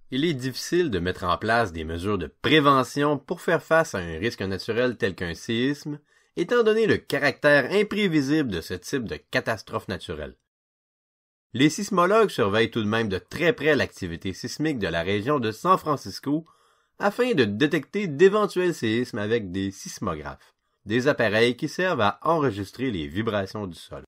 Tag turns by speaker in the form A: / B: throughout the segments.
A: Il est difficile de mettre en place des mesures de prévention pour faire face à un risque naturel tel qu'un séisme, étant donné le caractère imprévisible de ce type de catastrophe naturelle. Les sismologues surveillent tout de même de très près l'activité sismique de la région de San Francisco afin de détecter d'éventuels séismes avec des sismographes, des appareils qui servent à enregistrer les vibrations du sol.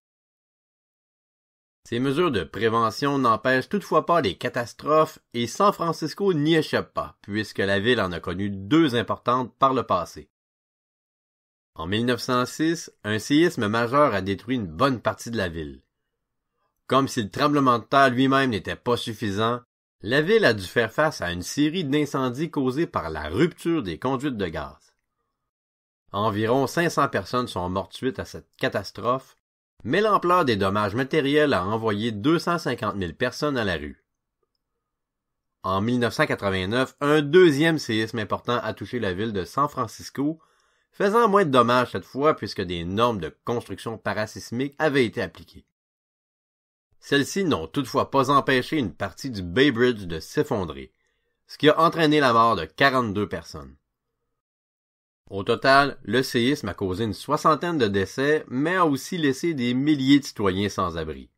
A: Ces mesures de prévention n'empêchent toutefois pas les catastrophes et San Francisco n'y échappe pas, puisque la ville en a connu deux importantes par le passé. En 1906, un séisme majeur a détruit une bonne partie de la ville. Comme si le tremblement de terre lui-même n'était pas suffisant, la ville a dû faire face à une série d'incendies causés par la rupture des conduites de gaz. Environ 500 personnes sont mortes suite à cette catastrophe, mais l'ampleur des dommages matériels a envoyé 250 000 personnes à la rue. En 1989, un deuxième séisme important a touché la ville de San Francisco, faisant moins de dommages cette fois puisque des normes de construction parasismique avaient été appliquées. Celles-ci n'ont toutefois pas empêché une partie du Bay Bridge de s'effondrer, ce qui a entraîné la mort de 42 personnes. Au total, le séisme a causé une soixantaine de décès, mais a aussi laissé des milliers de citoyens sans abri.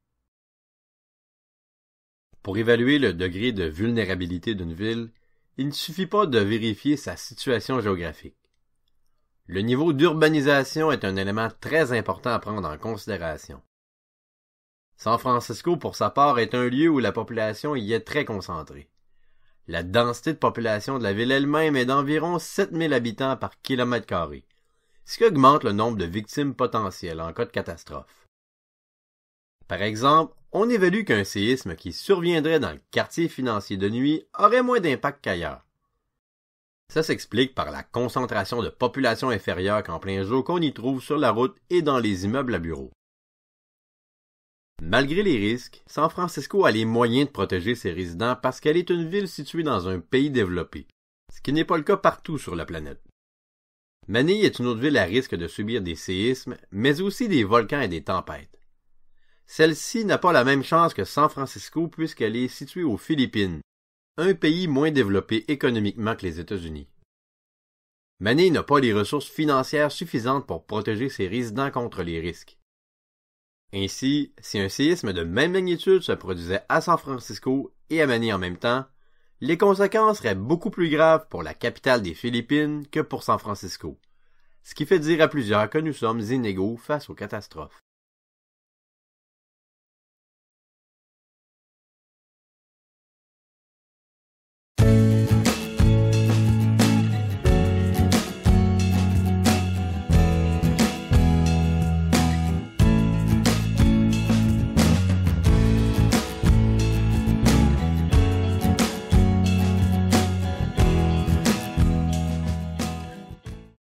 A: Pour évaluer le degré de vulnérabilité d'une ville, il ne suffit pas de vérifier sa situation géographique. Le niveau d'urbanisation est un élément très important à prendre en considération. San Francisco, pour sa part, est un lieu où la population y est très concentrée. La densité de population de la ville elle-même est d'environ 7000 habitants par kilomètre carré, ce qui augmente le nombre de victimes potentielles en cas de catastrophe. Par exemple, on évalue qu'un séisme qui surviendrait dans le quartier financier de nuit aurait moins d'impact qu'ailleurs. Ça s'explique par la concentration de population inférieure qu'en plein jour qu'on y trouve sur la route et dans les immeubles à bureaux. Malgré les risques, San Francisco a les moyens de protéger ses résidents parce qu'elle est une ville située dans un pays développé, ce qui n'est pas le cas partout sur la planète. Manille est une autre ville à risque de subir des séismes, mais aussi des volcans et des tempêtes. Celle-ci n'a pas la même chance que San Francisco puisqu'elle est située aux Philippines, un pays moins développé économiquement que les États-Unis. Manille n'a pas les ressources financières suffisantes pour protéger ses résidents contre les risques. Ainsi, si un séisme de même magnitude se produisait à San Francisco et à Manille en même temps, les conséquences seraient beaucoup plus graves pour la capitale des Philippines que pour San Francisco, ce qui fait dire à plusieurs que nous sommes inégaux face aux catastrophes.